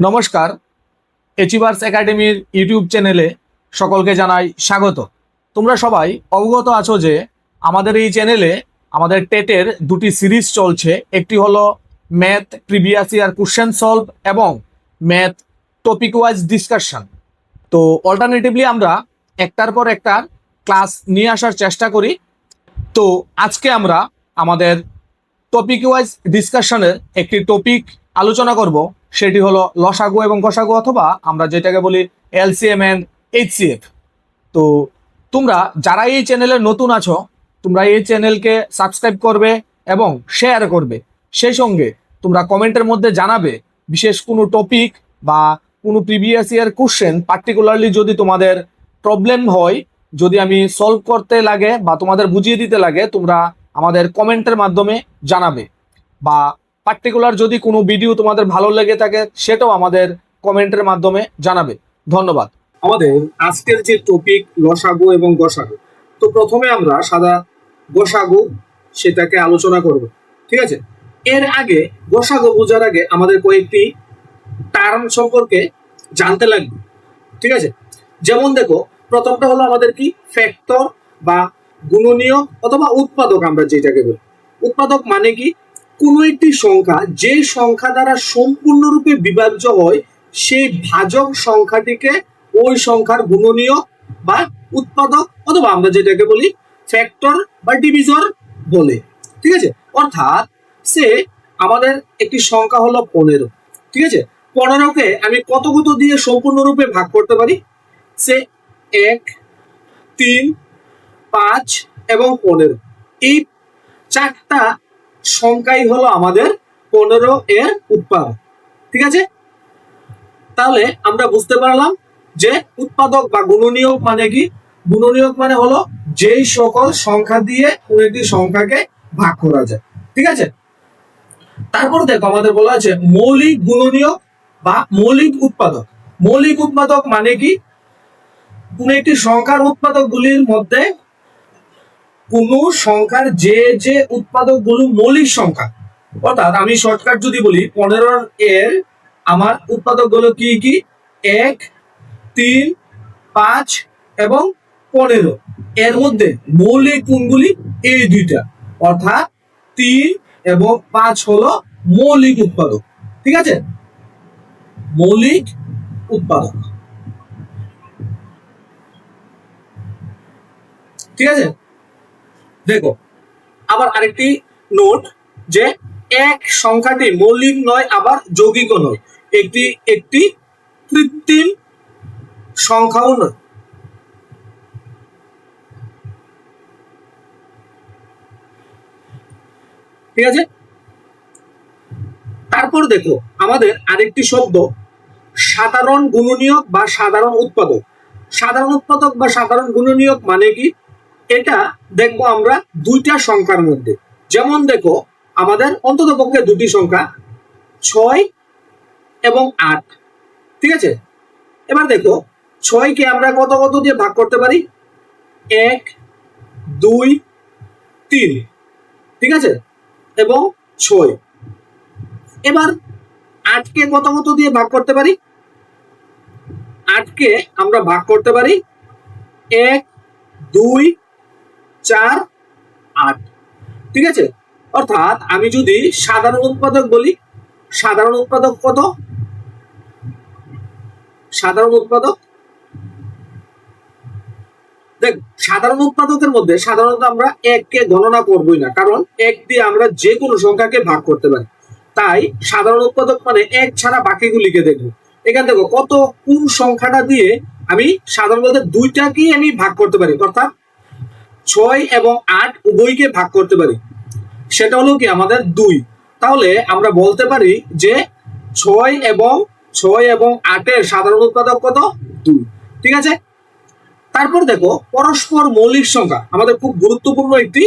নমস্কার, এচিভার্স একাডেমির ইউটিউব চ্যানেলে সকলকে জানাই স্বাগত। তোমরা সবাই অবগত আছো যে আমাদের এই চ্যানেলে আমাদের টেটের দুটি সিরিজ চলছে। একটি হলো math previous year question solve এবং ম্যাথ টপিক ওয়াইজ ডিসকাশন। তো অল্টারনেটিভলি আমরা একটার পর একটা ক্লাস নিয়ে আসার চেষ্টা করি। তো আজকে আমরা আমাদের টপিক ওয়াইজ ডিসকাশনের একটি টপিক আলোচনা করব, সেটি হলো লসাগু এবং গসাগু, অথবা আমরা যেটাকে বলি এলসিএম এন্ড এইচসিএফ। তো তোমরা যারা এই চ্যানেলে নতুন আছো, তোমরা এই চ্যানেলকে সাবস্ক্রাইব করবে এবং শেয়ার করবে। সেই সঙ্গে তোমরা কমেন্টের মধ্যে জানাবে বিশেষ কোনো টপিক বা কোনো প্রিভিয়াস ইয়ার কোশ্চেন পার্টিকুলারলি যদি তোমাদের প্রবলেম হয়, যদি আমি সলভ করতে লাগে বা তোমাদের বুঝিয়ে দিতে লাগে, তোমরা আমাদের কমেন্টের মাধ্যমে জানাবে। বা পার্টিকুলার যদি কোনো ভিডিও তোমাদের ভালো লেগে থাকে, সেটাও আমাদের কমেন্টের মাধ্যমে জানাবে। ধন্যবাদ। আমাদের আজকের যে টপিক লসাগু এবং গসাগু, তো প্রথমে আমরা সাদা গসাগু সেটাকে আলোচনা করব, ঠিক আছে। এর আগে গসাগু বোঝার আগে আমাদের কয়েকটি টার্ম সম্পর্কে জানতে লাগবে, ঠিক আছে। যেমন দেখো, প্রথমটা হলো আমাদের কি ফ্যাক্টর বা গুণনীয়ক অথবা উৎপাদক। আমরা যেটাকে বলি উৎপাদক মানে কি, কোনো একটি সংখ্যা যে সংখ্যা দ্বারা সম্পূর্ণরূপে বিভাজ্য হয় সেই ভাজক সংখ্যাটিকে ওই সংখ্যার গুণনীয়ক বা উৎপাদক অথবা আমরা যেটাকে বলি ফ্যাক্টর বা ডিভিজর বলে, ঠিক আছে। অর্থাৎ সে আমাদের একটি সংখ্যা হলো 15, ঠিক আছে। 15কে আমি কত কত দিয়ে সম্পূর্ণরূপে ভাগ করতে পারি? সে 1, 3, 5 এবং 15, এই চারটা সংখ্যাই হলো আমাদের 15 এর উৎপাদক, ঠিক আছে। তাহলে আমরা বুঝতে পারলাম যে উৎপাদক বা গুণনীয়ক মানে কি। গুণনীয়ক মানে হলো যেই সকল সংখ্যা দিয়ে কোন একটি সংখ্যাকে ভাগ করা যায়, ঠিক আছে। তারপর দেখো আমাদের বলা আছে মৌলিক গুণনীয়ক বা মৌলিক উৎপাদক। মৌলিক উৎপাদক মানে কি, কোন একটি সংখ্যার উৎপাদক গুলির মধ্যে কোন সংখ্যার যে যে উৎপাদক গুলো মৌলিক সংখ্যা। অর্থাৎ আমি শর্টকাট যদি বলি 15 এর আমার উৎপাদক গুলো কি কি, 1, 3, 5 এবং 15। এর মধ্যে মৌলিক কোনগুলি? এই দুইটা, অর্থাৎ 3 এবং 5 হলো মৌলিক উৎপাদক, ঠিক আছে। মৌলিক উৎপাদক, ঠিক আছে। দেখো আবার আরেকটি নোট, যে এক সংখ্যাটি মৌলিক নয় আবার যৌগিকও নয়, একটি একটি কৃত্রিম সংখ্যাও নয়, ঠিক আছে। তারপর দেখো আমাদের আরেকটি শব্দ সাধারণ গুণনীয়ক বা সাধারণ উৎপাদক। সাধারণ উৎপাদক বা সাধারণ গুণনীয়ক মানে কি, এটা দেখবো আমরা দুইটা সংখ্যার মধ্যে। যেমন দেখো আমাদের অন্তত পক্ষে দুটি সংখ্যা 6 এবং 8, ঠিক আছে। এবার দেখো 6কে আমরা কত কত দিয়ে ভাগ করতে পারি? 1, 2, 3, ঠিক আছে, এবং 6। এবার 8কে কত কত দিয়ে ভাগ করতে পারি? 8কে আমরা ভাগ করতে পারি 1, 2, 4, 8, ঠিক আছে। অর্থাৎ আমি যদি সাধারণ উৎপাদক বলি, সাধারণ উৎপাদক কত? সাধারণ উৎপাদক দেখ, সাধারণ উৎপাদকের মধ্যে সাধারণত আমরা 1কে গণনা করবই না, কারণ 1 দিয়ে আমরা যে কোনো সংখ্যাকে ভাগ করতে পারি। তাই সাধারণ উৎপাদক মানে 1 ছাড়া বাকিগুলিকে দেখবো। এখান থেকে কত কোন সংখ্যাটা দিয়ে আমি সাধারণ বলতে দুইটাকেই আমি ভাগ করতে পারি, অর্থাৎ 6 এবং 8 উভয়কে ভাগ করতে পারি। সেটা হলো কি আমাদের 2। তাহলে আমরা বলতে পারি যে 6 এবং 8 এর সাধারণ উৎপাদক কত? 2, ঠিক আছে। তারপর দেখো পরস্পর মৌলিক সংখ্যা, আমাদের খুব গুরুত্বপূর্ণ একটি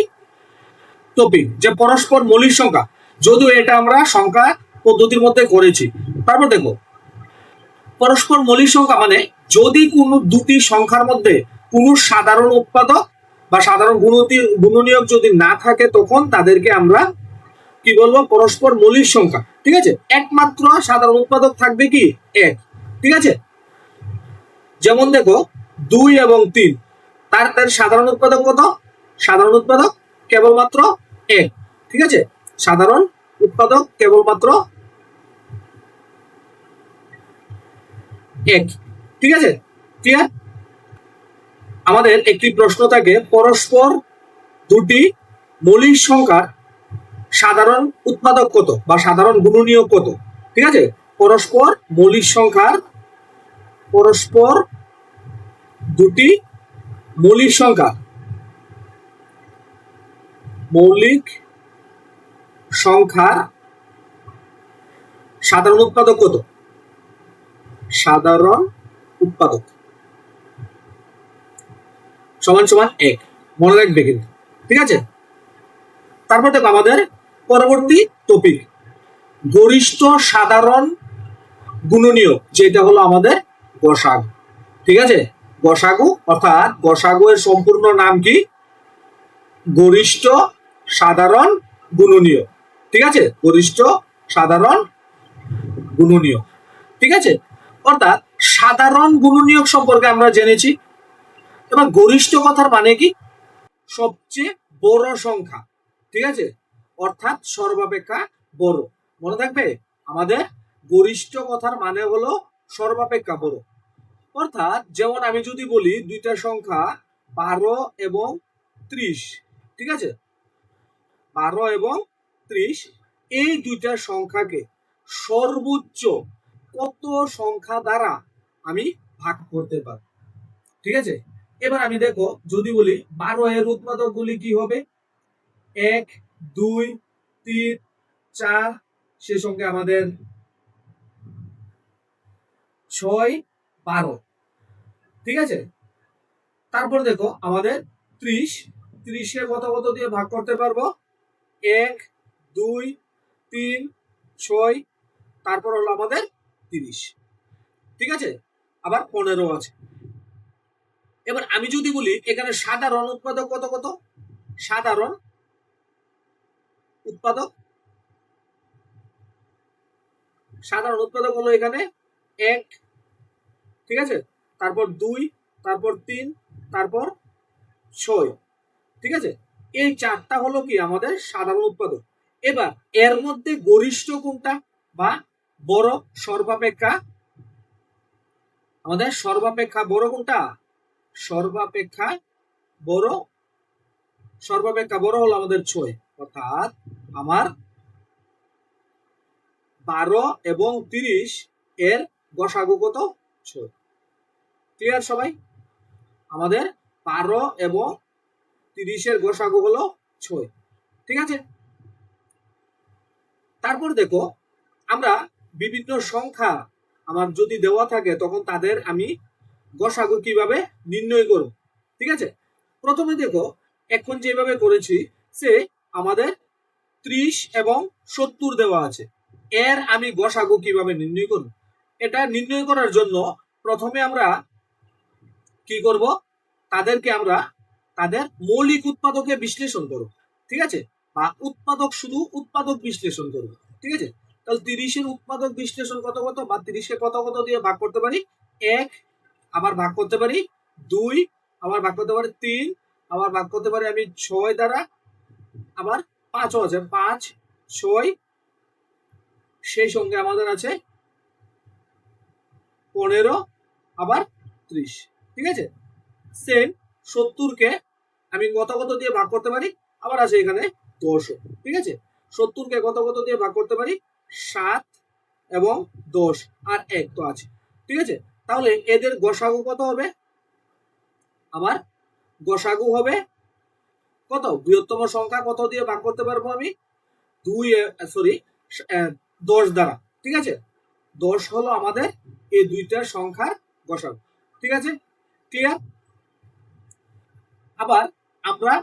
টপিক, যে পরস্পর মৌলিক সংখ্যা, যদিও এটা আমরা সংখ্যা পদ্ধতির মধ্যে করেছি। তারপর দেখো পরস্পর মৌলিক সংখ্যা মানে যদি কোনো দুটি সংখ্যার মধ্যে কোনো সাধারণ উৎপাদক বা সাধারণ গুণনীয়ক যদি না থাকে, তখন তাদেরকে আমরা কি বলবো, পরস্পর মৌলিক সংখ্যা। ঠিক আছে, একমাত্র সাধারণ উৎপাদক থাকবে কি, এক। ঠিক আছে, যেমন দেখো 2 এবং 3, তার সাধারণ উৎপাদক কত? সাধারণ উৎপাদক কেবলমাত্র এক। ঠিক আছে, সাধারণ উৎপাদক কেবলমাত্র এক। ঠিক আছে, ক্লিয়ার? আমাদের একটি প্রশ্ন থাকে, পরস্পর দুটি মৌলিক সংখ্যার সাধারণ উৎপাদক কত বা সাধারণ গুণনীয়ক কত? ঠিক আছে, পরস্পর মৌলিক সংখ্যার, পরস্পর দুটি মৌলিক সংখ্যা, মৌলিক সংখ্যার সাধারণ উৎপাদক কত? সাধারণ উৎপাদক সমান সমান এক, মনে রাখবে কিন্তু। ঠিক আছে, তারপর দেখো আমাদের পরবর্তী টপিক, গরিষ্ঠ সাধারণ গুণনীয়ক, যেটা হলো আমাদের গসাগু। ঠিক আছে, গসাগু অর্থাৎ গসাগু এর সম্পূর্ণ নাম কি? গরিষ্ঠ সাধারণ গুণনীয়ক। ঠিক আছে, গরিষ্ঠ সাধারণ গুণনীয়ক। ঠিক আছে, অর্থাৎ সাধারণ গুণনীয়ক সম্পর্কে আমরা জেনেছি। এবার গরিষ্ঠ কথার মানে কি? সবচেয়ে বড় সংখ্যা। ঠিক আছে, অর্থাৎ সর্বাপেক্ষা বড়। মনে থাকবে, আমাদের গরিষ্ঠ কথার মানে হলো সর্বাপেক্ষা বড়। অর্থাৎ যেমন আমি যদি বলি দুইটা সংখ্যা 12 এবং 30, ঠিক আছে, 12 এবং 30, এই দুইটা সংখ্যাকে সর্বোচ্চ কত সংখ্যা দ্বারা আমি ভাগ করতে পারি? ঠিক আছে, এবার আমি দেখো যদি বলি 12 এর উৎপাদক গুলি কি হবে? 1, 2, 3, 4, সে সঙ্গে আমাদের 6, 12। ঠিক আছে, তারপর দেখো আমাদের 30, 30 কে কত কত দিয়ে ভাগ করতে পারবো? 1, 2, 3, 6, তারপর হলো আমাদের 30। ঠিক আছে, আবার 15 আছে। এবার আমি যদি বলি এখানে সাধারণ উৎপাদক কত কত? সাধারণ উৎপাদক, সাধারণ উৎপাদক হলো এখানে 1। ঠিক আছে, তারপর 2, তারপর 3, তারপর 6। ঠিক আছে, এই চারটা হলো কি আমাদের সাধারণ উৎপাদক। এবার এর মধ্যে গরিষ্ঠ কোনটা বা বড়, সর্বাপেক্ষা, আমাদের সর্বাপেক্ষা বড় কোনটা? সর্বাপেক্ষা বড়, সর্বাপেক্ষা বড় হলো আমাদের 6। অর্থাৎ আমার 12 এবং 30 এর গসাগু কত? 6। ক্লিয়ার সবাই? আমাদের 12 এবং 30 এর গসাগু হলো 6। ঠিক আছে, তারপর দেখো আমরা বিভিন্ন সংখ্যা আমার যদি দেওয়া থাকে তখন তাদের আমি গসাগু কিভাবে নির্ণয় করব। ঠিক আছে, প্রথমে দেখো এখন যেভাবে করেছি, সে আমাদের 30 এবং 70 দেওয়া আছে, এর আমি গসাগু কিভাবে নির্ণয় করব? এটা নির্ণয় করার জন্য প্রথমে আমরা কি করব, তাদেরকে আমরা তাদের মৌলিক উৎপাদকে বিশ্লেষণ করব। ঠিক আছে, বা উৎপাদক, শুধু উৎপাদক বিশ্লেষণ করব। ঠিক আছে, তাহলে 30 এর উৎপাদক বিশ্লেষণ কত কত, বা 30 কে কত কত দিয়ে ভাগ করতে পারি? 1, আবার ভাগ করতে পারি 2, আবার ভাগ করতে পারি 3, আবার ভাগ করতে পারি আমি 6 দ্বারা, আবার 5ও আছে, 5, 6, সেই সঙ্গে আমাদের আছে 15, আবার 30। ঠিক আছে, সেম 70 কে আমি কত কত দিয়ে ভাগ করতে পারি? আবার আছে এখানে 10। ঠিক আছে, 70 কে কত কত দিয়ে ভাগ করতে পারি? 7 এবং 10, আর 1 তো আছে। ঠিক আছে, তাহলে এদের গসাগু কত হবে? আমার গসাগু হবে কত? বৃহত্তম সংখ্যা কত দিয়ে ভাগ করতে পারবো আমি? 10 দ্বারা। ঠিক আছে, 10 হলো আমাদের এই দুইটা সংখ্যার গসাগু। ঠিক আছে, ক্লিয়ার? আবার আমরা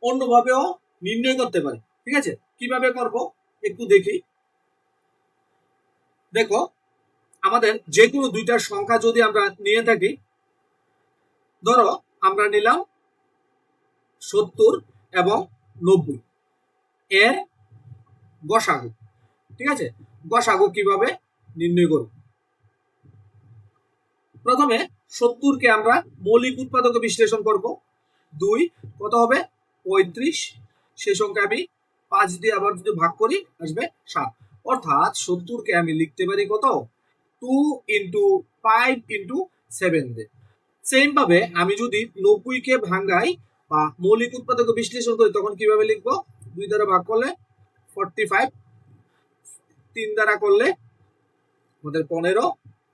অন্যভাবেও নির্ণয় করতে পারি। ঠিক আছে, কিভাবে করব একটু দেখি। দেখো আমাদের যে কোনো দুইটা সংখ্যা যদি আমরা নিয়ে থাকি, ধরো আমরা নিলাম 70 এবং 90, এর গসাগু। ঠিক আছে, গসাগু কিভাবে নির্ণয় করব? প্রথমে 70-কে আমরা মৌলিক উৎপাদকে বিশ্লেষণ করব। 2 কত হবে 35, সেই সংখ্যা আমি 5 দিয়ে আবার যদি ভাগ করি আসবে 7, অর্থাৎ 70-কে আমি লিখতে পারি কত 2 ইন্টু 5 ইন্টু 7 দিয়ে। সেম ভাবে আমি যদি 90-কে ভাঙাই বা মৌলিক উৎপাদকে বিশ্লেষণ করি তখন কিভাবে লিখবো? 2 দ্বারা ভাগ করলে 45, 3 দ্বারা করলে আমাদের 15,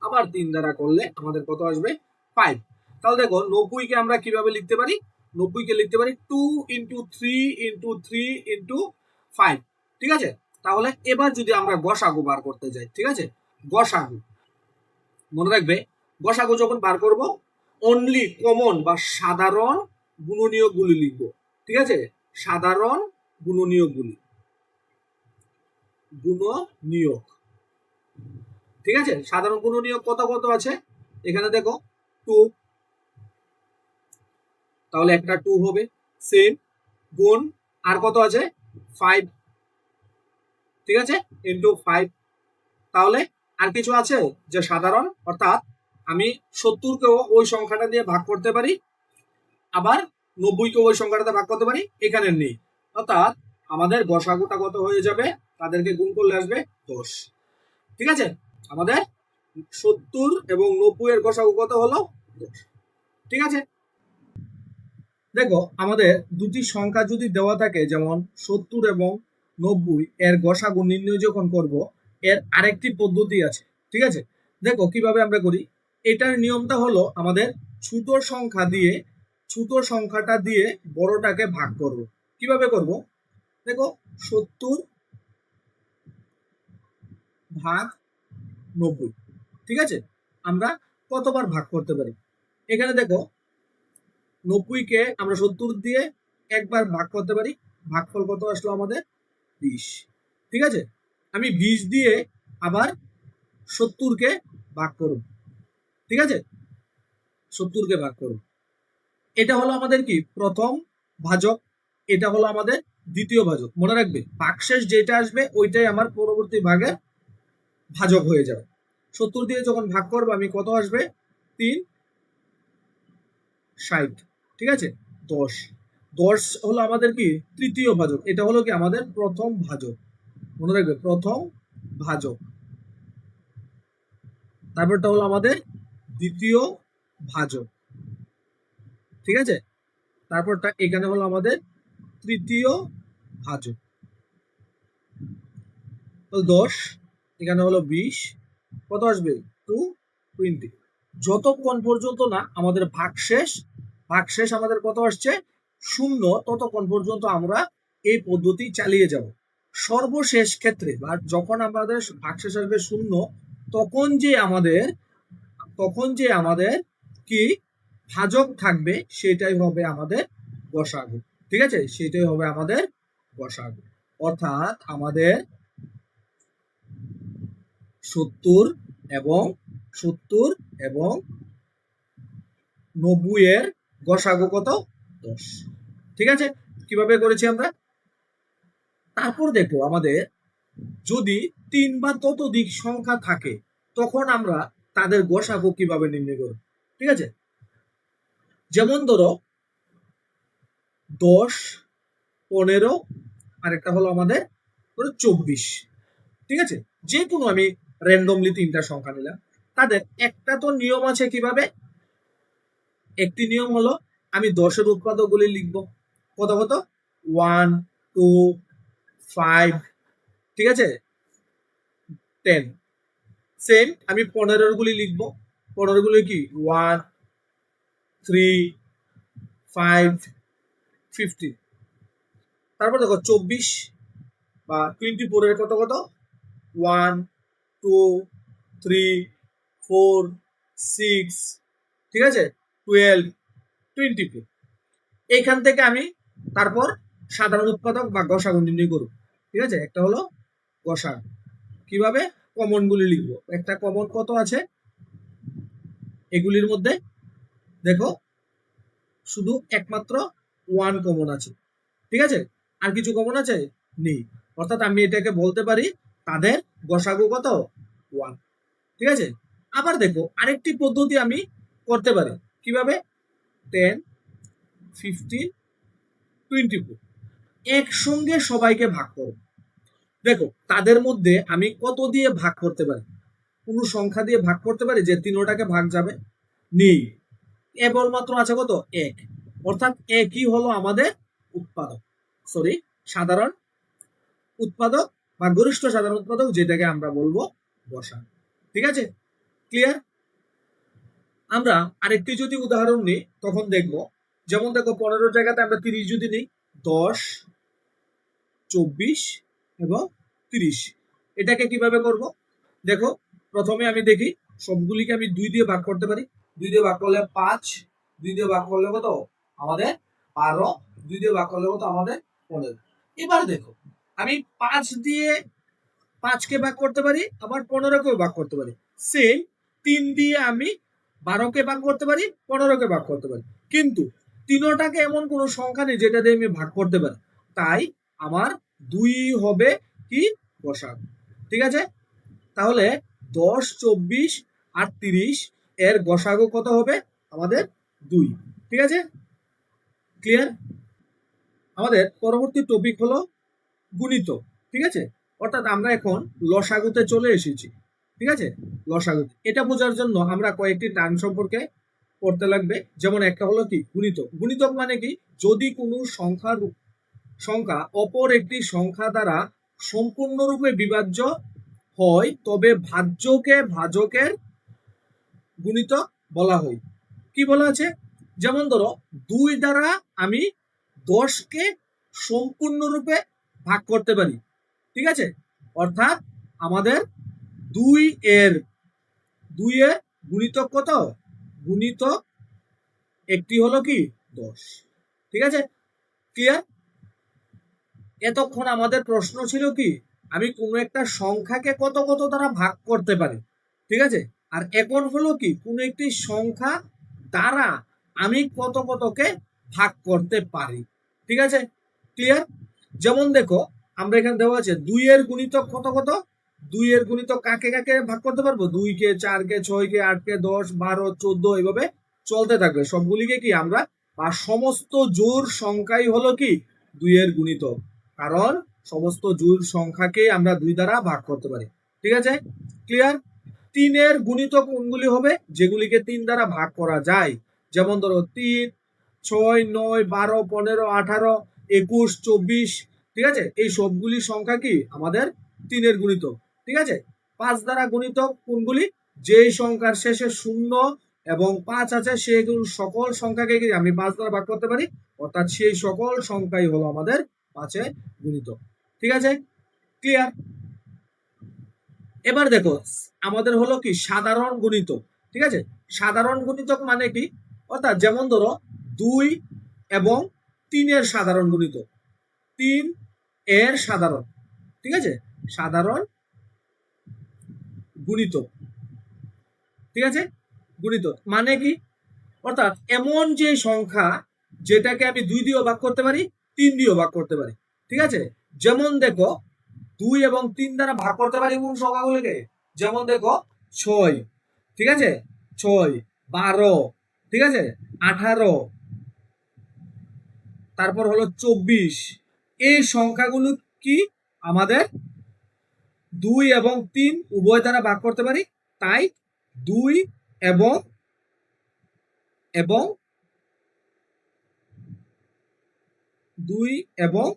আবার 3 দ্বারা করলে আমাদের কত আসবে 5। তাহলে দেখো 90-কে আমরা কিভাবে লিখতে পারি? 90-কে লিখতে পারি 2 ইন্টু 3 ইন্টু 3 ইন্টু 5। ঠিক আছে, তাহলে এবার যদি আমরা গসাগু বার করতে যাই, ঠিক আছে, গসাগু মনে রাখবে, গসাগু যখন বার করব অনলি কমন বা সাধারণ গুণনীয়কগুলি লিখব। ঠিক আছে, সাধারণ গুণনীয়কগুলি, গুণনীয়ক। ঠিক আছে, সাধারণ গুণনীয়ক কত কত আছে এখানে দেখো 2, তাহলে একটা 2 হবে। সেম গুণ আর কত আছে 5, ঠিক আছে, ইন্টু 5। তাহলে আর কিছু আছে যে সাধারণ, অর্থাৎ আমি 70-কেও ওই সংখ্যাটা দিয়ে ভাগ করতে পারি, আবার 90-কেও ওই সংখ্যাটাতে ভাগ করতে পারি, এখানে নেই। অর্থাৎ আমাদের গসাগুটা কত হয়ে যাবে? তাদেরকে গুণ করলে আসবে 10। ঠিক আছে, আমাদের 70 এবং 90 এর গসাগু কত হলো 10। ঠিক আছে, দেখো আমাদের দুটি সংখ্যা যদি দেওয়া থাকে, যেমন 70 এবং 90, এর গসাগু নির্ণয় যখন করব এর আরেকটি পদ্ধতি আছে। ঠিক আছে, দেখো কিভাবে আমরা করি। এটার নিয়মটা হলো আমাদের ছোট সংখ্যা দিয়ে ছোট সংখ্যাটা দিয়ে বড়টাকে ভাগ করব। কিভাবে করব? দেখো 70 ভাগ 90, ঠিক আছে, আমরা কতবার ভাগ করতে পারি? এখানে দেখো 90-কে আমরা 70 দিয়ে একবার ভাগ করতে পারি, ভাগফল কত আসলো আমাদের 20। ঠিক আছে, আমি 20 দিয়ে আবার 70-কে ভাগ করব। ঠিক আছে, 70-কে ভাগ করব। এটা হলো আমাদের কি প্রথম ভাজক, এটা হলো আমাদের দ্বিতীয় ভাজক। মনে রাখবে ভাগশেষ যেটা আসবে ওইটাই আমার পরবর্তী ভাগের ভাজক হয়ে যাবে। 70 দিয়ে যখন ভাগ করবো আমি কত আসবে 3, 60। ঠিক আছে, 10। 10 হলো আমাদের কি তৃতীয় ভাজক, এটা হলো কি আমাদের প্রথম ভাজক। মনে রাখবে প্রথম ভাজক, তারপরটা হলো আমাদের দ্বিতীয় ভাজক। ঠিক আছে, তারপরটা এখানে হলো আমাদের তৃতীয় ভাজক। 10, এখানে হলো 20, কত আসবে 220। যতক্ষণ পর্যন্ত না আমাদের ভাগশেষ আমাদের কত আসছে 0, ততক্ষণ পর্যন্ত আমরা এই পদ্ধতি চালিয়ে যাব। সর্বশেষ ক্ষেত্রে বা যখন আমাদের ভাগশেষ আসবে 0, তখন যে আমাদের কি ভাজক থাকবে সেটাই হবে আমাদের গসাগু। ঠিক আছে, সেটাই হবে আমাদের গসাগু। অর্থাৎ আমাদের 70 এবং 90 এর গসাগু কত 10। ঠিক আছে, কিভাবে করেছি আমরা? তারপর দেখো আমাদের যদি 3 বা ততোধিক সংখ্যা থাকে তখন আমরা তাদের গসাগু কিভাবে নির্ণয় করব। ঠিক আছে, যেমন ধরো 10, 15, আর একটা হলো আমাদের 24। ঠিক আছে, যে কোনো আমি র্যান্ডমলি 3টা সংখ্যা নিলাম, তাদের একটা তো নিয়ম আছে। কিভাবে? একটি নিয়ম হলো আমি 10-এর উৎপাদকগুলি লিখব কত কত 1, 2, 5, ঠিক আছে, 10। সেম আমি 15-এর গুলি লিখব, 15 গুলি কি 1, 3, 5, 15। তারপর দেখো 24 বা 24-এর কত কত 1, 2, 3, 4, 6, ঠিক আছে, 12, 24। এইখান থেকে আমি তারপর সাধারণ উৎপাদক বা গসাগু নির্ণয় করব। ঠিক আছে, একটা হলো গসাগু। কিভাবে? কমন গুলি লিখবো। একটা কমন কত আছে এগুলির মধ্যে? দেখো শুধু একমাত্র 1 কমন আছে। ঠিক আছে, আর কিছু কমন আছে? নেই। অর্থাৎ আমি এটাকে বলতে পারি তাদের গসাগু কত 1। ঠিক আছে, আবার দেখো আরেকটি পদ্ধতি আমি করতে পারি। কিভাবে? 10, 15, 24 একসঙ্গে সবাইকে ভাগ করব। দেখো তাদের মধ্যে আমি কত দিয়ে ভাগ করতে পারি? কোন সংখ্যা দিয়ে ভাগ করতে পারি যে তিনোটাকে ভাগ যাবে? নেই, কেবলমাত্র আছে কত? 1। অর্থাৎ একই হলো আমাদের উৎপাদক, সরি সাধারণ উৎপাদক বা গরিষ্ঠ সাধারণ উৎপাদক, যেটাকে আমরা বলবো গসা। ঠিক আছে, ক্লিয়ার? আমরা আরেকটি যদি উদাহরণ নিই তখন দেখব, যেমন দেখো 15 জায়গাতে আমরা 30 যদি নিই, 10, 24 এবং 30, এটাকে কিভাবে করব? দেখো প্রথমে আমি দেখি সবগুলিকে আমি 2 দিয়ে ভাগ করতে পারি। 2 দিয়ে ভাগ করলে 5, 2 দিয়ে ভাগ করলে কত আমাদের 12, 2 দিয়ে ভাগ করলে কত আমাদের 15। এবার দেখো আমি 5 দিয়ে 5কে ভাগ করতে পারি, আবার 15কেও ভাগ করতে পারি। সেম 3 দিয়ে আমি 12কে ভাগ করতে পারি, 15কে ভাগ করতে পারি। কিন্তু তিনোটাকে এমন কোন সংখ্যা নেই যেটা দিয়ে আমি ভাগ করতে পারি, তাই আমার 2 হবে কি গসাগু। ঠিক আছে, তাহলে 10, 24 আর 30 এর গসাগু কত হবে? আমাদের 2। ঠিক আছে, ক্লিয়ার? আমাদের পরবর্তী টপিক হলো গুণিত। ঠিক আছে, অর্থাৎ আমরা এখন লসাগুতে চলে এসেছি। ঠিক আছে, লসাগু এটা বোঝার জন্য আমরা কয়েকটি টার্ম সম্পর্কে পড়তে লাগবে। যেমন একটা হলো কি গুণিতক। গুণিতক মানে কি? যদি কোনো সংখ্যা অপর একটি সংখ্যা দ্বারা সম্পূর্ণরূপে বিভাজ্য হয় তবে ভাজ্যকে ভাজকের গুণিতক বলা হয়। কি বলা আছে? যেমন ধরো 2 দ্বারা আমি 10কে সম্পূর্ণরূপে ভাগ করতে পারি। ঠিক আছে, অর্থাৎ আমাদের 2 এর গুণিতক কত? গুণিতক একটি হলো কি 10। ঠিক আছে, ক্লিয়ার? এতক্ষণ আমাদের প্রশ্ন ছিল কি আমি কোন একটা সংখ্যাকে কত কত দ্বারা ভাগ করতে পারি। ঠিক আছে, আর এখন হলো কি কোন একটি সংখ্যা দ্বারা আমি কত কতকে ভাগ করতে পারি। ঠিক আছে, ক্লিয়ার? যেমন দেখো আমরা এখানে দেওয়া আছে 2 এর গুণিতক কত কত। 2 এর গুণিতক কাকে কাকে ভাগ করতে পারবো? 2 কে, 4 কে, 6 কে, 8 কে, 10, 12, 14 এইভাবে চলতে থাকবে। সবগুলিকে কি আমরা বা সমস্ত জোড় সংখ্যাই হলো কি 2 এর গুণিতক, কারণ সমস্ত জোড় সংখ্যাকে আমরা 2 দ্বারা ভাগ করতে পারি। ঠিক আছে, ক্লিয়ার? 3 এর গুণিতক কোনগুলি হবে? যেগুলিকে 3 দ্বারা ভাগ করা যায়। যেমন ধরো 3, 6, 9, 12, 15, 18, 21, 24। ঠিক আছে, এই সবগুলি সংখ্যা কি আমাদের 3 এর গুণিতক। ঠিক আছে, 5 দ্বারা গুণিতক কোনগুলি? যেই সংখ্যার শেষে 0 এবং 5 আছে সেগুলো সকল সংখ্যাকে কি আমি 5 দ্বারা ভাগ করতে পারি, অর্থাৎ সেই সকল সংখ্যাই হলো আমাদের 5 এর গুণিতক। ঠিক আছে, ক্লিয়ার? এবার দেখো আমাদের হলো কি সাধারণ গুণিতক। ঠিক আছে, সাধারণ গুণিতক মানে কি? অর্থাৎ যেমন ধরো 2 এবং 3 এর সাধারণ গুণিতক, 3 এর সাধারণ। ঠিক আছে, সাধারণ গুণিতক। ঠিক আছে, গুণিতক মানে কি? অর্থাৎ এমন যে সংখ্যা যেটাকে আমি 2 দিয়েও ভাগ করতে পারি, 3 দিয়েও ভাগ করতে পারি। ঠিক আছে, যেমন দেখো 2 এবং 3 দ্বারা ভাগ করতে পারি কোন সংখ্যাগুলিকে? যেমন দেখো 6। ঠিক আছে, 6, 12, ঠিক আছে, 18, তারপর হলো 24। এই সংখ্যাগুলো কি আমাদের 2 এবং 3 উভয় দ্বারা ভাগ করতে পারি, তাই 2 এবং এবং 2 এবং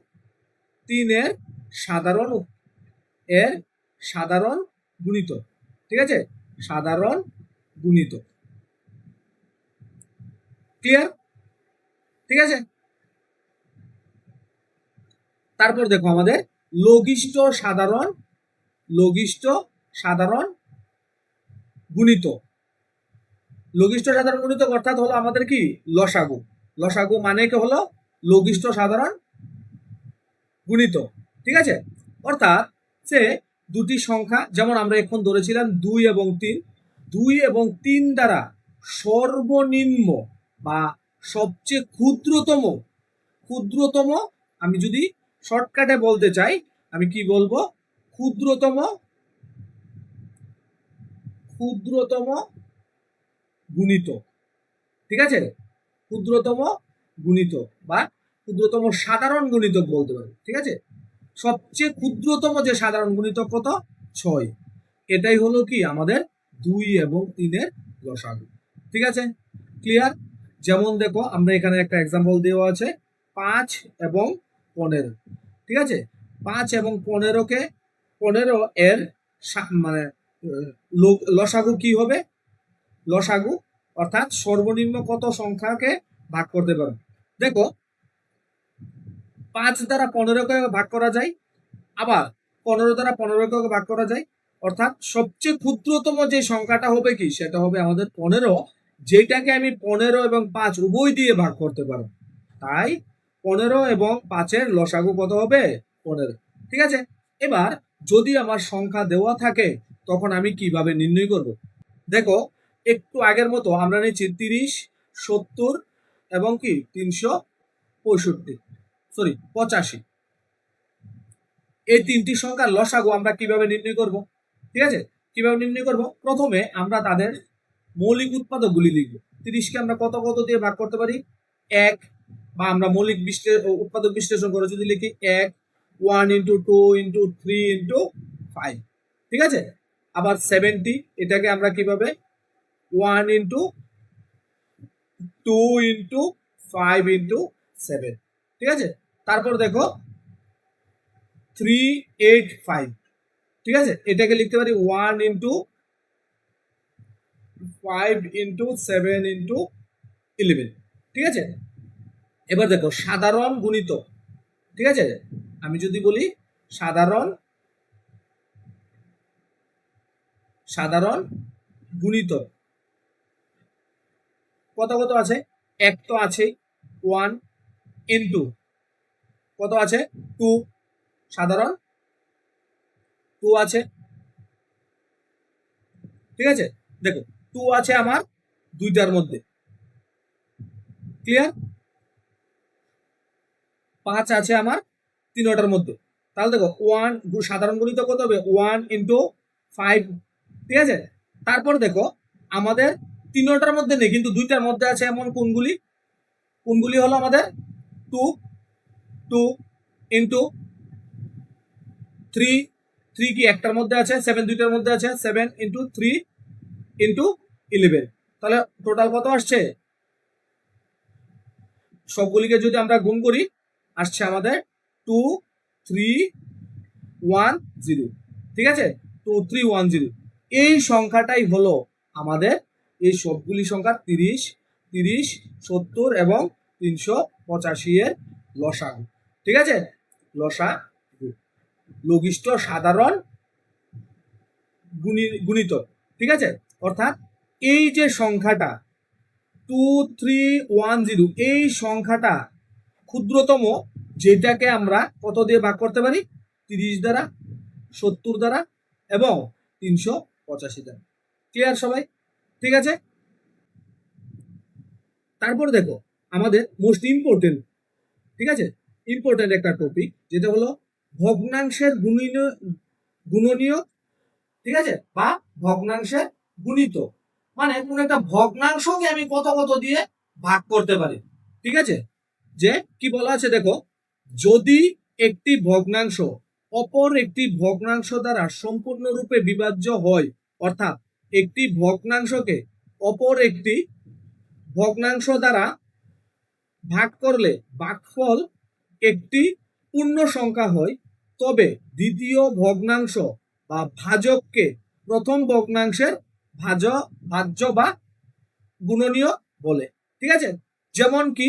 3 এর সাধারণ গুণিতক। ঠিক আছে, সাধারণ গুণিতক। ক্লিয়ার? ঠিক আছে, তারপর দেখো আমাদের লঘিষ্ঠ সাধারণ গুণিতক। লঘিষ্ঠ সাধারণ গুণিতক অর্থাৎ হলো আমাদের কি লসাগু। লসাগু মানে কি হলো লঘিষ্ঠ সাধারণ গুণিতক। ঠিক আছে, অর্থাৎ সে দুটি সংখ্যা যেমন আমরা এখন ধরেছিলাম 2 এবং 3, 2 এবং 3 দ্বারা সর্বনিম্ন বা সবচেয়ে ক্ষুদ্রতম আমি যদি শর্টকাটে বলতে চাই আমি কি বলবো, ক্ষুদ্রতম ক্ষুদ্রতম গুণিতক। ঠিক আছে, ক্ষুদ্রতম গুণিতক বা ক্ষুদ্রতম সাধারণ গুণিতক বলতে পারি। ঠিক আছে, সবচেয়ে ক্ষুদ্রতম যে সাধারণ গুণিতক কত, 6। এটাই হলো কি আমাদের 2 এবং 3-এর লসাগু। ঠিক আছে, ক্লিয়ার? যেমন দেখো আমরা এখানে একটা এক্সাম্পল দেওয়া আছে 5 এবং 15। ঠিক আছে, 5 এবং 15-কে 15 এর মানে লসাগু কি হবে, লসাগু অর্থাৎ সর্বনিম্ন কত সংখ্যাকে ভাগ করতে পারো। দেখো 5 দ্বারা 15-কে ভাগ করা যায়, আবার 15 দ্বারা 15-কে ভাগ করা যায়, অর্থাৎ সবচেয়ে ক্ষুদ্রতম যে সংখ্যাটা হবে কি, সেটা হবে আমাদের 15, যেটাকে আমি 15 এবং 5 উভয় দিয়ে ভাগ করতে পারো। তাই 15 এবং 5-এর লসাগু কত হবে, 15। ঠিক আছে, এবার যদি আমার সংখ্যা দেওয়া থাকে তখন আমি কিভাবে নির্ণয় করব। দেখো একটু আগের মতো আমরা নিচ্ছি 30, 70 এবং কি 85। এই 3টি সংখ্যার লসাগু আমরা কিভাবে নির্ণয় করব। ঠিক আছে, কিভাবে নির্ণয় করব, প্রথমে আমরা তাদের মৌলিক উৎপাদকগুলি লিখব। 30-কে আমরা কত কত দিয়ে ভাগ করতে পারি, 1, বা আমরা মৌলিক উৎপাদক বিশ্লেষণ করে যদি লিখি 1, 1 ইন্টু 2 ইন্টু 3 ইন্টু 5। ঠিক আছে, আবার 70, এটাকে আমরা কিভাবে 1 ইন্টু 2 ইন্টু 5 ইন্টু 7। ঠিক আছে, তারপর দেখো 385। ঠিক আছে, এটাকে লিখতে পারি 1 ইন্টু 5 ইন্টু 7 ইন্টু 11। ঠিক আছে, এবার দেখো সাধারণ গুণিতক। ঠিক আছে, আমি যদি বলি সাধারণ গুণিতক কত কত আছে, 1 তো আছে, 1 ইন্টু কত আছে 2, সাধারণ 2 আছে। ঠিক আছে, দেখো 2 আছে আমার দুইটার মধ্যে, ক্লিয়ার? 5 আছে আমার 3টার মধ্যে। তাহলে দেখো 1 সাধারণ গুণিতক কত হবে, 1 ইন্টু 5। ঠিক আছে, তারপর দেখো আমাদের 3টার মধ্যে নেই কিন্তু 2টার মধ্যে আছে, এমন কোনগুলি, কোনগুলি হলো আমাদের 2, 2 ইন্টু 3, 3 কি একটার মধ্যে আছে, 7 দুইটার মধ্যে আছে, 7 ইন্টু 3 ইন্টু 11। তাহলে টোটাল কত আসছে, সবগুলিকে যদি আমরা গুণ করি আসছে আমাদের 2310। ঠিক আছে, 2310। এই সংখ্যাটাই হলো আমাদের এই সবগুলি সংখ্যা 30, 30, 70 এবং 385 এর লসাগু। ঠিক আছে, লসাগু লঘিষ্ঠ সাধারণ গুণিতক। ঠিক আছে, অর্থাৎ এই যে সংখ্যাটা 2310, এই সংখ্যাটা ক্ষুদ্রতম, যেটাকে আমরা কত দিয়ে ভাগ করতে পারি, 30 দ্বারা, 70 দ্বারা এবং 385 দ্বারা। ক্লিয়ার সবাই? ঠিক আছে, তারপর দেখো আমাদের মোস্ট ইম্পর্টেন্ট, ঠিক আছে, ইম্পর্টেন্ট একটা টপিক, যেটা হলো ভগ্নাংশের গুণনীয়। ঠিক আছে, বা ভগ্নাংশের গুণিত, মানে কোন একটা ভগ্নাংশকে আমি কত কত দিয়ে ভাগ করতে পারি। ঠিক আছে, যে কি বলা আছে দেখো, যদি একটি ভগ্নাংশ অপর একটি ভগ্নাংশ দ্বারা সম্পূর্ণরূপে বিভাজ্য হয়, অর্থাৎ একটি ভগ্নাংশকে অপর একটি ভগ্নাংশ দ্বারা ভাগ করলে ভাগফল একটি পূর্ণ সংখ্যা হয়, তবে দ্বিতীয় ভগ্নাংশ বা ভাজককে প্রথম ভগ্নাংশের ভাজ্য বা গুণনীয় বলে। ঠিক আছে, যেমন কি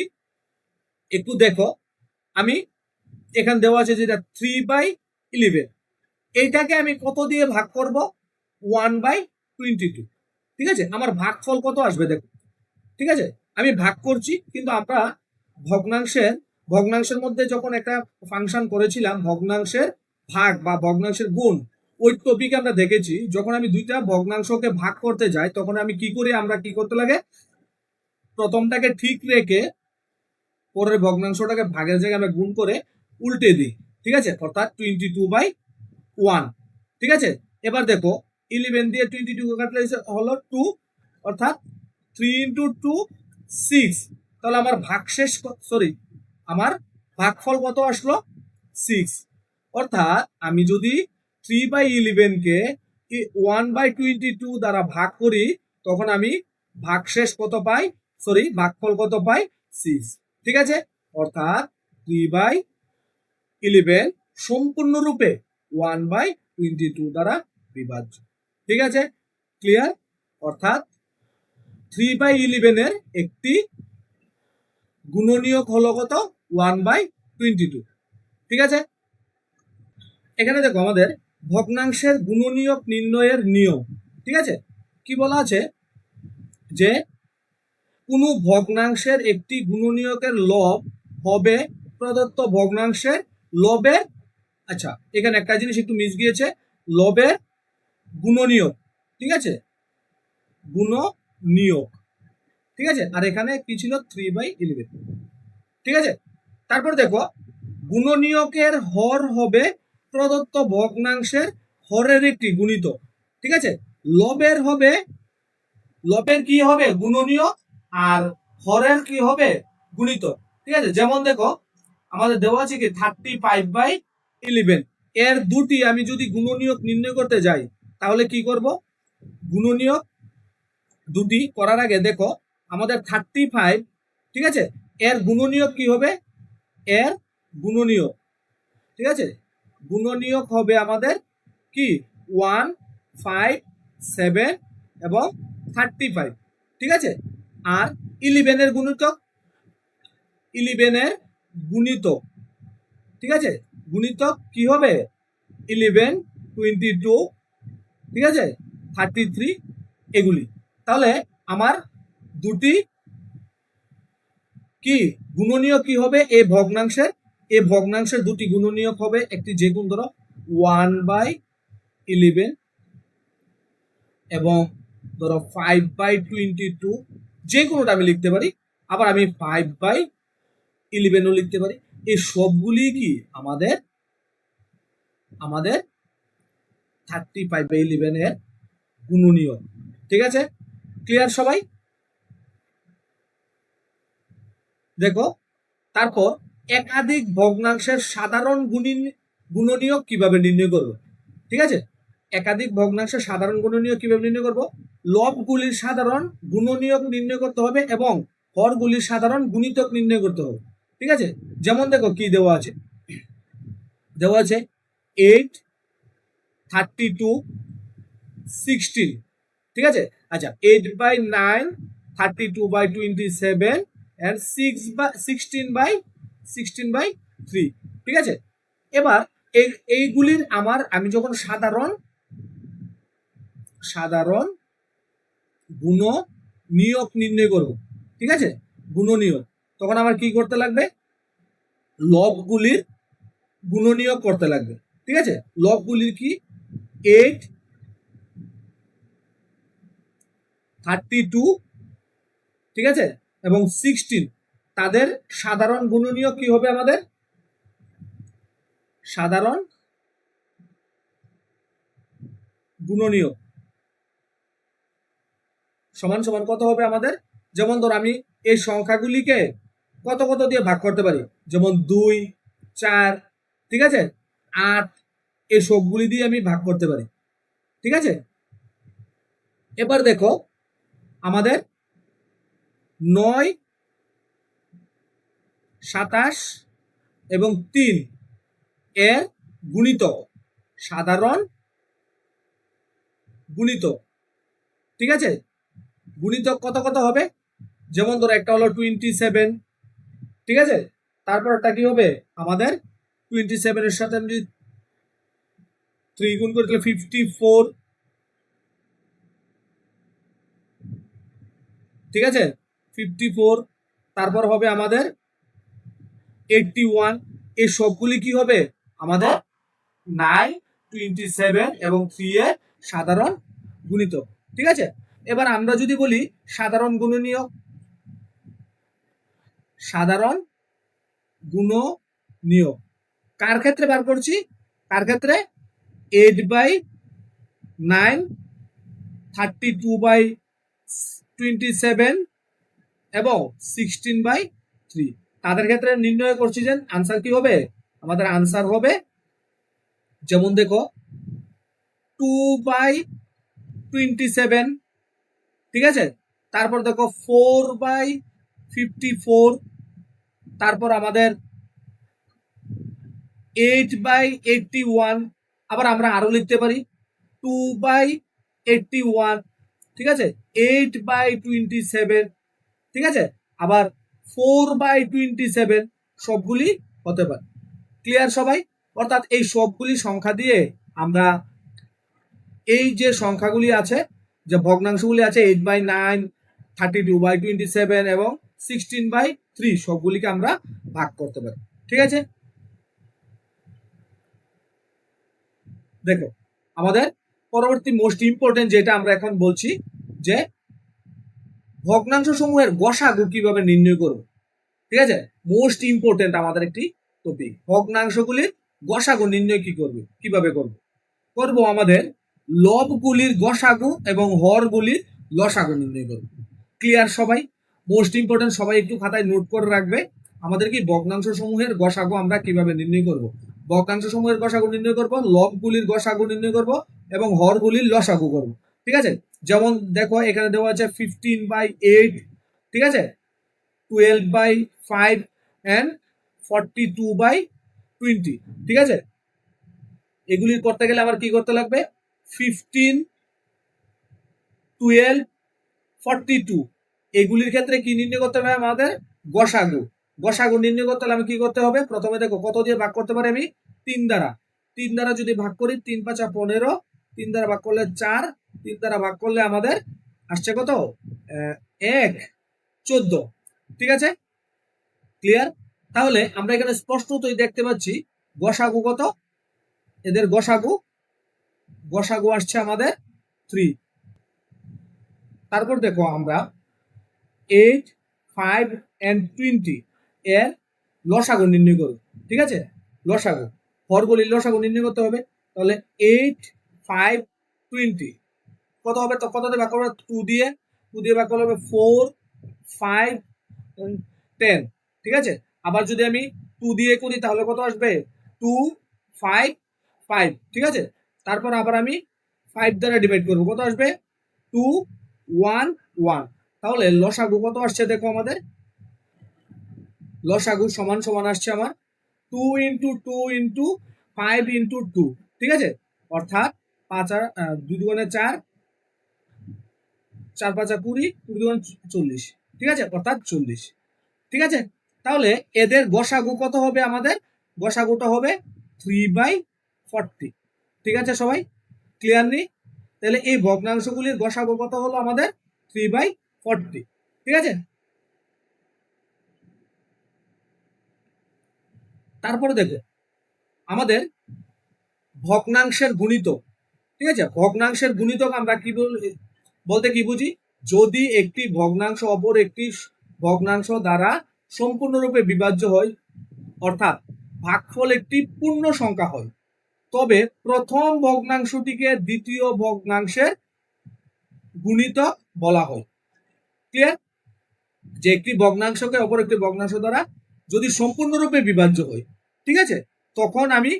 একটু দেখো, আমি এখানে দেওয়া আছে যেটা 3/11, এইটাকে আমি কত দিয়ে ভাগ করব, 1/22। ঠিক আছে, আমার ভাগফল কত আসবে দেখো। ঠিক আছে, আমি ভাগ করছি, কিন্তু আমরা ভগ্নাংশের মধ্যে যখন একটা ফাংশন করেছিলাম ভগ্নাংশের ভাগ বা ভগ্নাংশের গুণ, ওই টপিকে আমরা দেখেছি যখন আমি দুইটা ভগ্নাংশকে ভাগ করতে যাই তখন আমি কি করি, আমরা কি করতে লাগে, প্রথমটাকে ঠিক রেখে পরের ভগ্নাংশটাকে ভাগের জায়গায় আমরা গুণ করে উল্টে দিই। ঠিক আছে, অর্থাৎ 22/1। ঠিক আছে, এবার দেখো 11 দিয়ে 22 কাটলে হলো 2, অর্থাৎ 3 ইন্টু 2 6। তাহলে আমার ভাগশেষ আমার ভাগফল কত আসলো? 6। অর্থাৎ আমি যদি 3/11 কে 1/22 দ্বারা ভাগ করি, তখন আমি ভাগশেষ কত পাই, ভাগফল কত পাই? 6। ঠিক আছে, অর্থাৎ 3/11 সম্পূর্ণরূপে 1/22 দ্বারা বিভাজ্য। ঠিক আছে, ক্লিয়ার? অর্থাৎ 3/11 এর একটি গুণনীয়ক হলো কত? 1/22। ঠিক আছে, এখানে দেখো আমাদের ভগ্নাংশের গুণনীয়ক নির্ণয়ের নিয়ম। ঠিক আছে, কি বলা আছে যে কোনো ভগ্নাংশের একটি গুণনীয়কের লব হবে প্রদত্ত ভগ্নাংশের লবের, আচ্ছা এখানে একটা জিনিস একটু মিস গিয়েছে, লবের গুণনীয়ক। ঠিক আছে, গুণনীয়ক। ঠিক আছে, আর এখানে কি ছিল? 3/11। ঠিক আছে, তারপর দেখো গুণনীয়কের হর হবে প্রদত্ত ভগ্নাংশের হরের একটি গুণিত। ঠিক আছে, লবের কি হবে? গুণনীয়ক, আর হরের কি হবে? গুণিত। ঠিক আছে, যেমন দেখো আমাদের দেওয়া আছে কি 35/11, এর দুটি আমি যদি গুণনীয়ক নির্ণয় করতে যাই তাহলে কি করব? গুণনীয়ক দুটি করার আগে দেখো আমাদের 35, ঠিক আছে, এর গুণনীয়ক কি হবে? এর গুণনীয়ক, ঠিক আছে, গুণনীয়ক হবে আমাদের কি 1, 5, 7 এবং 35। ঠিক আছে, আর 11 এর গুণিতক, 11 এর গুণিতক, ঠিক আছে, গুণিতক কি হবে? 11, 22, ঠিক আছে, 33 এগুলি। তাহলে আমার দুটি কি গুণনীয়ক কি হবে? এই ভগ্নাংশের দুটি গুণনীয়ক হবে, একটি যে কোন ধরো 1/11 এবং ধরো 5/22, যে কোনোটা আমি লিখতে পারি, আবার আমি 5/11ও লিখতে পারি। এই সবগুলি কি আমাদের 35/11 এর গুণনীয়ক। ঠিক আছে, ক্লিয়ার সবাই? দেখো তারপর একাধিক ভগ্নাংশের সাধারণ গুণনীয়ক কিভাবে নির্ণয় করব? ঠিক আছে, একাধিক ভগ্নাংশের সাধারণ গুণনীয়ক কিভাবে নির্ণয় করব? লবগুলির সাধারণ গুণনীয়ক নির্ণয় করতে হবে এবং হরগুলির সাধারণ গুণিতক নির্ণয় করতে হবে। ঠিক আছে, যেমন দেখো কি দেওয়া আছে, 8, 32, 16। ঠিক আছে, আচ্ছা 8/9, 32/27 and 16/3। ঠিক আছে, এবার এইগুলির আমি যখন সাধারণ গুণনীয়ক নির্ণয় করব, ঠিক আছে, গুণনীয়ক, তখন আমার কি করতে লাগবে? লবগুলির গুণনীয়ক করতে লাগবে। ঠিক আছে, লবগুলির কি 8, 32, ঠিক আছে, এবং 16, তাদের সাধারণ গুণনীয়ক কি হবে? আমাদের সাধারণ গুণনীয়ক সমান সমান কত হবে আমাদের? যেমন ধর আমি এই সংখ্যাগুলিকে কত কত দিয়ে ভাগ করতে পারি, যেমন 2, 4, ঠিক আছে, 8, এই সবগুলি দিয়ে আমি ভাগ করতে পারি। ঠিক আছে, এবার দেখো আমাদের 9, 27 এবং 3 এর গুণিতক, সাধারণ গুণিতক। ঠিক আছে, গুণিতক কত কত হবে? যেমন ধরো একটা হলো 27, ঠিক আছে, তারপর একটা কি হবে আমাদের 27 এর সাথে আমি 3 গুণ করে দিলে 54, ঠিক আছে, 54, তারপর হবে আমাদের 81। এই সবগুলি কি হবে আমাদের 9, 27 এবং 3 এর সাধারণ গুণিতক। ঠিক আছে, এবার আমরা যদি বলি সাধারণ গুণনীয়ক, সাধারণ গুণনীয়ক কার ক্ষেত্রে বার করছি? কার ক্ষেত্রে? 8/9, 32/27 এবং 16/3, তাদের ক্ষেত্রে নির্ণয় করছি যে আনসার কি হবে? আমাদের আনসার হবে, যেমন দেখো 2/27, ঠিক আছে, তারপর দেখো 4/54, তারপর আমাদের 8/81, আবার আমরা আরো লিখতে পারি 2/81, ঠিক আছে, 8/27, ঠিক আছে, আবার 4/27, সবগুলি হতে পারে। ক্লিয়ার সবাই? অর্থাৎ এই সবগুলি সংখ্যা দিয়ে আমরা এই যে সংখ্যাগুলি আছে, যে ভগ্নাংশগুলি আছে 8/9, 32/27 এবং 16/3, সবগুলিকে আমরা ভাগ করতে পারি। ঠিক আছে, দেখো আমাদের পরবর্তী মোস্ট ইম্পর্টেন্ট যেটা আমরা এখন বলছি যে ভগ্নাংশ সমূহের গসাগু কিভাবে নির্ণয় করব। ঠিক আছে, মোস্ট ইম্পর্টেন্ট আমাদের একটি টপিক, ভগ্নাংশগুলির গসাগু নির্ণয় কিভাবে করব আমাদের লবগুলির গসাগু এবং হরগুলির লসাগু নির্ণয় করব। ক্লিয়ার সবাই? মোস্ট ইম্পর্টেন্ট, সবাই একটু খাতায় নোট করে রাখবে। আমাদের কি ভগ্নাংশ সমূহের গসাগু আমরা কিভাবে নির্ণয় করব? ভগ্নাংশ সমূহের গসাগু নির্ণয় করব, লবগুলির গসাগু নির্ণয় করব এবং হরগুলির লসাগু করব। ঠিক আছে, যেমন দেখো এখানে দেওয়া আছে 15/8, ঠিক আছে, 12/5 and 42/20, ঠিক আছে, এগুলি করতে গেলে আমার কি করতে লাগবে? 15, 12, 42, এগুলির ক্ষেত্রে কি নির্ণয় করতে হবে? আমাদের গসাগু। গসাগু নির্ণয় করতে হলে আমি কি করতে হবে? প্রথমে দেখো কত দিয়ে ভাগ করতে পারি আমি? 3 দ্বারা। 3 দ্বারা যদি ভাগ করি 3 × 5 = 15, 3 দ্বারা ভাগ করলে 4, 3 দ্বারা ভাগ করলে আমাদের আসছে কত? 1, 14, ঠিক আছে, ক্লিয়ার? তাহলে আমরা এখানে স্পষ্টতই দেখতে পাচ্ছি গসাগু কত, এদের গসাগু আসছে আমাদের 3। তারপর দেখো আমরা 8, 5 and 20 এর লসাগু নির্ণয় করব। ঠিক আছে, লসাগু, হরগুলির লসাগু নির্ণয় করতে হবে। তাহলে 8, 5, 20 কত হবে? তো কত দিয়ে ভাগ করবে? 2 দিয়ে ভাগ করলে হবে 4, 5, 10, ঠিক আছে। আবার যদি আমি 2 দিয়ে করি তাহলে কত আসবে? 2, 5, 5, ঠিক আছে। তারপর আবার আমি 5 দ্বারা ডিভাইড করব, কত আসবে? 2, 1, 1। তাহলে লসাগু কত আসছে দেখো, আমাদের লসাগু সমান সমান আসছে আমার 2 × 2 × 5 × 2, ঠিক আছে, অর্থাৎ 5 আর 2 × 4, 4 × 5 = 20, 20 × 40, ঠিক আছে, অর্থাৎ 40, ঠিক আছে। তাহলে এদের গসাগু কত হবে? আমাদের গসাগুটা হবে 3/40, ঠিক আছে সবাই, ক্লিয়ার নেই? তাহলে এই ভগ্নাংশগুলির গসাগু কত হলো আমাদের? 3/40, ঠিক আছে। তারপরে দেখো আমাদের ভগ্নাংশের গুণিতক, ঠিক আছে, ভগ্নাংশের গুণিতক আমরা কি বলতে কি বুঝি? যদি একটি ভগ্নাংশ অপর একটি ভগ্নাংশ দ্বারা সম্পূর্ণরূপে বিভাজ্য হয়, অর্থাৎ ভাগফল একটি পূর্ণ সংখ্যা হয়, তবে প্রথম ভগ্নাংশটিকে দ্বিতীয় ভগ্নাংশের গুণিতক বলা হয়। ক্লিয়ার? যে একটি ভগ্নাংশকে অপর একটি ভগ্নাংশ দ্বারা যদি সম্পূর্ণরূপে বিভাজ্য হয়, ঠিক আছে, তখন আমি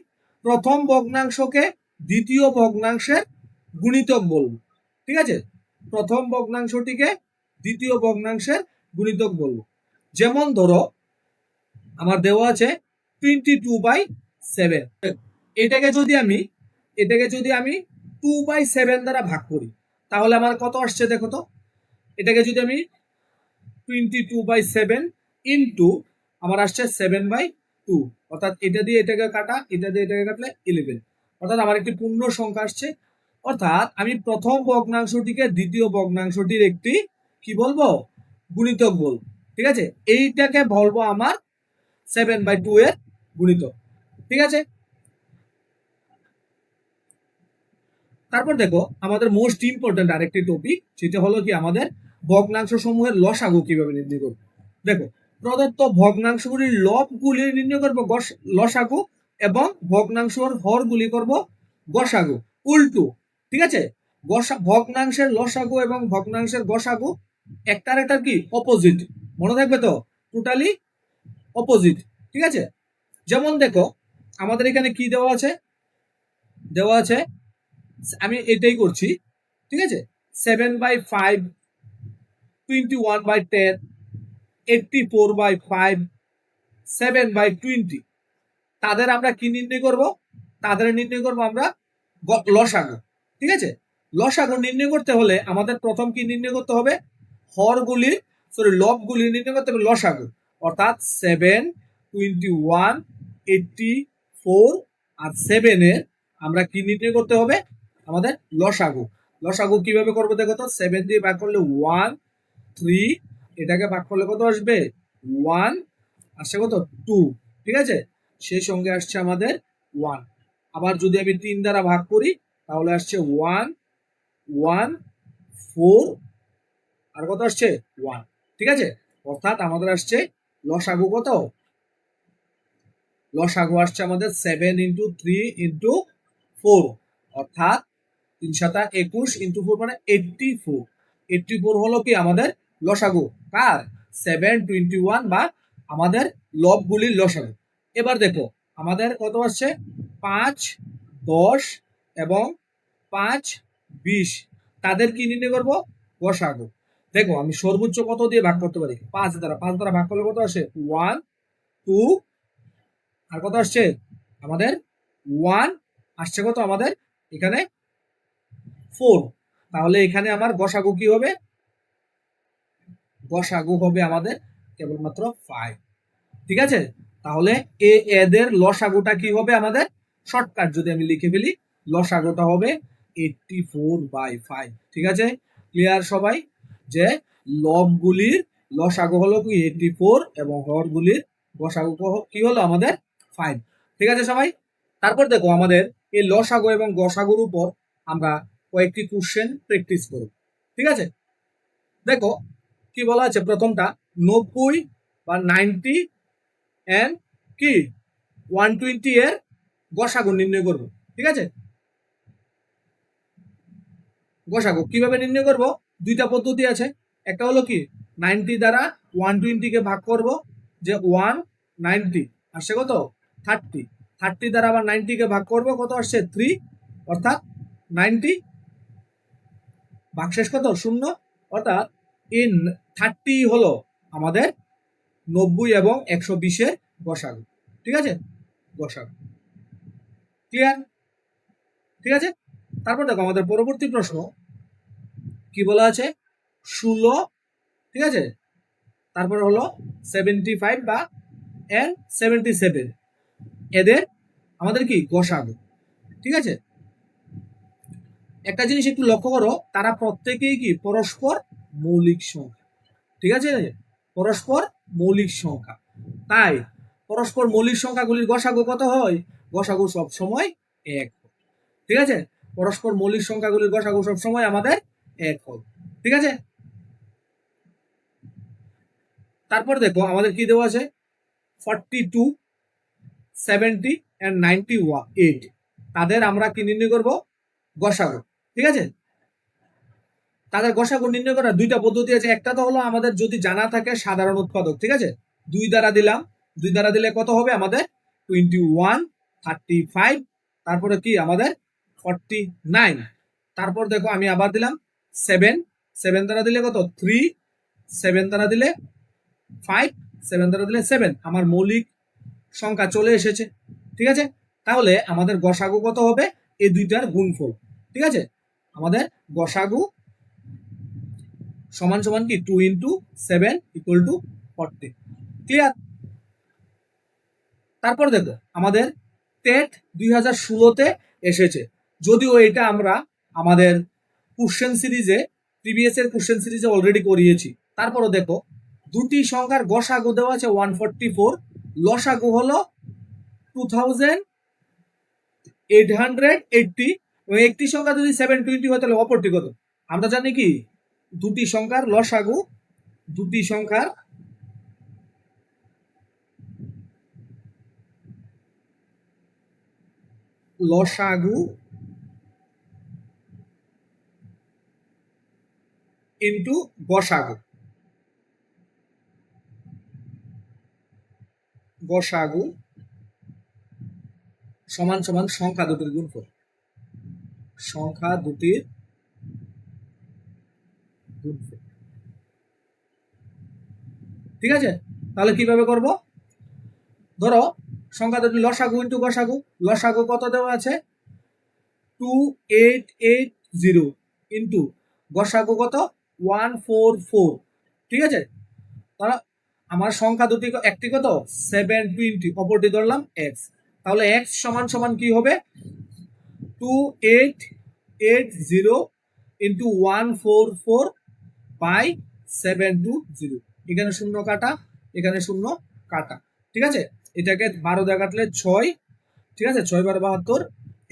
প্রথম ভগ্নাংশকে দ্বিতীয় ভগ্নাংশের গুণিতক বলবো। ঠিক আছে, প্রথম ভগ্নাংশটিকে দ্বিতীয় ভগ্নাংশের গুণিতক বলবো। যেমন ধরো আমার দেওয়া আছে 22/7, এটাকে যদি আমি 2/7 দ্বারা ভাগ করি তাহলে আমার কত আসছে দেখো তো। এটাকে যদি আমি 22/7 ইন্টু আমার আসছে 7/2, অর্থাৎ এটা দিয়ে এটাকে কাটা, এটা দিয়ে এটাকে কাটলে 11, অর্থাৎ আমার একটি পূর্ণ সংখ্যা আসছে। অর্থাৎ আমি প্রথম ভগ্নাংশটিকে দ্বিতীয় ভগ্নাংশটির একটি কি বলবো? গুণিতক বলবো। ঠিক আছে, এইটাকে বলবো আমার 7/2 এর গুণিতক। ঠিক আছে, তারপর দেখো আমাদের মোস্ট ইম্পর্টেন্ট আরেকটি টপিক, সেটা হলো কি আমাদের ভগ্নাংশ সমূহের লসাগু কিভাবে নির্ণয় করবো। দেখো প্রদত্ত ভগ্নাংশগুলির লবগুলি নির্ণয় করবো লসাগু এবং ভগ্নাংশের হরগুলি করব গসাগু, উল্টো। ঠিক আছে, ভগ্নাংশের লসাগু এবং ভগ্নাংশের গসাগু একটার একটা কি অপোজিট, মনে থাকবে তো, টোটালি অপোজিট। ঠিক আছে, যেমন দেখো আমাদের এখানে কি দেওয়া আছে, দেওয়া আছে, আমি এটাই করছি। ঠিক আছে, 7/5, 21/10, 84/5, 7/20, তাদের আমরা কি নির্ণয় করব, তাদের নির্ণয় করব আমরা লসাগু। ঠিক আছে, লসাগু নির্ণয় করতে হলে আমাদের প্রথম কি নির্ণয় করতে হবে, হরগুলির লবগুলি নির্ণয় করতে হবে লসাগু, অর্থাৎ 7, 21, 84 আর 7 এর আমরা কি নির্ণয় করতে হবে, আমাদের লসাগু। লসাগু কিভাবে করবো দেখো তো, 7 দিয়ে ভাগ করলে 1, 3, এটাকে ভাগ করলে কত আসবে 1, আসছে কত 2। ঠিক আছে, সেই সঙ্গে আসছে আমাদের 1। আবার যদি আমি 3 দ্বারা ভাগ করি তাহলে আসছে 1, 1, 4 আর কত আসছে 1। ঠিক আছে, অর্থাৎ আমাদের আসছে লসাগু কত, লসাগু আসছে আমাদের 7 × 3 × 4, অর্থাৎ 3 7 21 × 4 মানে 84। 84 হলো কি আমাদের লসাগু, কার 7, 21 বা আমাদের লবগুলির লসাগু। এবার দেখো আমাদের কত আসছে 5, 10 এবং 5, 20, তাদের কি নির্ণয় করবো, গসাগু। দেখো আমি সর্বোচ্চ কত দিয়ে ভাগ করতে পারি, 5 দ্বারা। 5 দ্বারা ভাগ করলে কত আসে 1, 2 আর কত আসছে আমাদের 1 আসছে কত আমাদের এখানে 4। তাহলে এখানে আমার গসাগু কি হবে, গসাগু হবে আমাদের কেবলমাত্র 5। ঠিক আছে, তাহলে এদের লসাগুটা কি হবে আমাদের, শর্টকাট যদি আমি লিখে ফেলি, লসাগুটা হবে 84/5। ঠিক আছে, ক্লিয়ার সবাই, যে লবগুলির লসাগু হলো কি 84 এবং হরগুলির গসাগু কি হলো আমাদের 5। ঠিক আছে সবাই, তারপর দেখো আমাদের এই লসাগু এবং গসাগুর উপর আমরা কয়েকটি কোশ্চেন প্র্যাকটিস করব। ঠিক আছে, দেখো কি বলা আছে, প্রথমটা 90 বা 90 এন্ড কি 120 এর গসাগু নির্ণয় করব। ঠিক আছে, গসাগু কিভাবে নির্ণয় করব, দুইটা পদ্ধতি আছে। একটা হলো কি 90 দ্বারা 120 কে ভাগ করব, যে 190 আসছে কত 30, 30 দ্বারা আবার 90 কে ভাগ করব, কত আসছে 3, অর্থাৎ 90, ভাগশেষ কত 0, অর্থাৎ ইন 30 হলো আমাদের 90 এবং 120 এর গসাগু। ঠিক আছে, গসাগু ক্লিয়ার। ঠিক আছে, তারপর দেখো আমাদের পরবর্তী প্রশ্ন কি বলা আছে, 16, ঠিক আছে, তারপর হলো 75 বা 77, এদের আমাদের কি গসাগু। ঠিক আছে, একটা জিনিস একটু লক্ষ্য করো, তারা প্রত্যেকেই কি পরস্পর মৌলিক সংখ্যা। ঠিক আছে, পরস্পর মৌলিক সংখ্যা, তাই পরস্পর মৌলিক সংখ্যাগুলির গসাগু কত হয়, গসাগু সব সময় 1। ঠিক আছে, পরস্পর মৌলিক সংখ্যাগুলির গসাগু সব সময় আমাদের 1 হয়। ঠিক আছে, তারপর দেখো আমাদের কি দেওয়া আছে 42, 70 and 98, তাদের আমরা কি নির্ণয় করব, গসাগু। ঠিক আছে, তাদের গসাগু নির্ণয় করার দুইটা পদ্ধতি আছে। একটা তো হলো আমাদের যদি জানা থাকে সাধারণ উৎপাদক। ঠিক আছে, 2 দ্বারা দিলাম, 2 দ্বারা দিলে কত হবে আমাদের 21, 35, তারপরে কি আমাদের 49। তারপর দেখো আমি আবার দিলাম 7, 7 দ্বারা দিলে কত 3, 7 দ্বারা দিলে 5, 7 দ্বারা দিলে 7, আমার মৌলিক সংখ্যা চলে এসেছে। ঠিক আছে, তাহলে আমাদের গসাগু কত হবে, এই দুইটার গুণফল। ঠিক আছে, আমাদের গসাগু সমান সমান কি 2 × 7 = 40। ক্লিয়ার। তারপর দেখো আমাদের টেট 2016-তে এসেছে, যদিও এটা আমরা আমাদের কোশ্চেন সিরিজে, প্রিভিয়াস এর কোশ্চেন সিরিজে অলরেডি করিয়েছি। তারপরও দেখো দুটি সংখ্যার গসাগু দেওয়া আছে 144, লসাগু হলো 2880, এবং একটি সংখ্যা যদি 720 হয় তাহলে অপরটি কত, আমরা জানি কি দুটি সংখ্যার লসাগু, দুটি সংখ্যার লসাগু ইন্টু গসাগু, গসাগু সমান সমান সংখ্যা দুটির গুণফল, সংখ্যা দুটির গুণফল। ঠিক আছে, তাহলে কিভাবে করব? ধরো সংখ্যা দুটি লসাগু ইন্টু গসাগু, লসাগু কত দেওয়া আছে 2880 ইন্টু গসাগু কত 144। ঠিক আছে, তাহলে আমার সংখ্যা দুটি একটি কত 720, অপরটি ধরলাম এক্স, তাহলে এক্স সমান সমান কি হবে 2880 ইন্টু 144 বাই 720। এখানে শূন্য কাটা, এখানে শূন্য কাটা। ঠিক আছে, এটাকে 12 দিয়ে কাটলে 6, ঠিক আছে 6 12 72,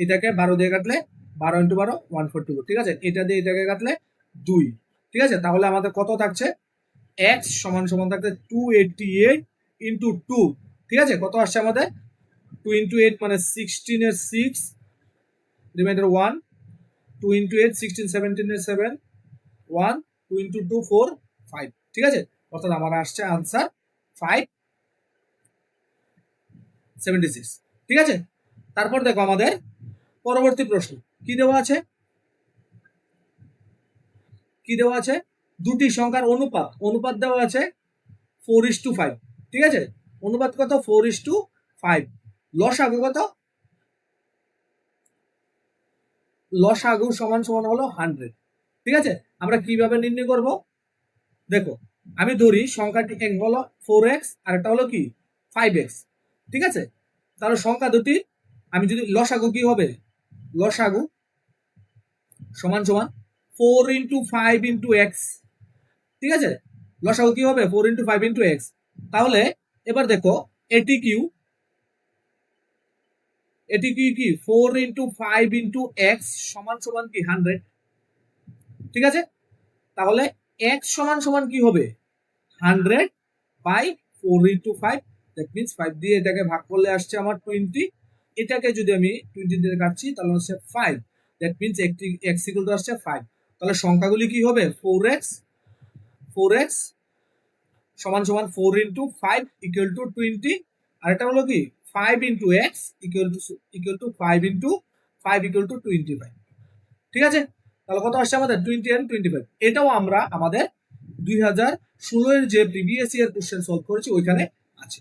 এটাকে 12 দিয়ে কাটলে 12 ইন্টু 12 144। ঠিক আছে, এটা দিয়ে এটাকে কাটলে 2। ঠিক আছে, তাহলে আমাদের কত থাকছে x সমান সমান থাকছে 288 ইন্টু 2। ঠিক আছে, কত আসছে আমাদের 2 ইন্টু 8 মানে 16 এর 6, রিমাইন্ডার 1, 2 ইন্টু 8 16 17 এর 7, 1, 2 ইন্টু 2 4 5। ঠিক আছে, অর্থাৎ আমার আসছে আনসার 576। ঠিক আছে, তারপর দেখো আমাদের পরবর্তী প্রশ্ন কি দেওয়া আছে, কি দেওয়া আছে দুটি সংখ্যার অনুপাত, অনুপাত দেওয়া আছে 4:5। ঠিক আছে, অনুপাত কত 4:5, লসাগু কত, লসাগু সমান সমান হলো 100। ঠিক আছে, আমরা কিভাবে নির্ণয় করব? দেখো আমি ধরি সংখ্যাটি এক হলো 4x আর একটা হলো কি 5x। ঠিক আছে, তাহলে সংখ্যা দুটি আমি যদি লসাগু কি হবে, লসাগু সমান সমান 4 ইন্টু 5 ইন্টু এক্স। ঠিক আছে, লসাগু কি হবে 4 ইন্টু 5 ইন্টু এক্স। তাহলে এবার দেখো এটি কিউ, এটি কি 4 ইন্টু 5 ইন্টু এক্স সমান সমান কি 100। ঠিক আছে, তাহলে x সমান সমান কি হবে 100 বাই 4 ইন্টু 5, দ্যাট মিনস 5 দিয়ে এটাকে ভাগ করলে আসছে আমার 20, এটাকে যদি আমি 20 দিয়ে কাটছি তাহলে হচ্ছে 5, দ্যাট মিনস একটি x ইকুয়াল টু আসছে 5। তাহলে সংখ্যাগুলি কি হবে 4x, 4x সমান সমান 4 ইন্টু 5 ইকুয়াল টু 20, আর এটা হলো কি 5 into x equal to 5 into 5 equal to 25। ঠিক আছে, তাহলে কত আসছে আমাদের 20 and 25। এটাও আমরা আমাদের 2016 এর যে প্রিভিয়াস ইয়ার কোশ্চেন সলভ করেছি ওইখানে আছে।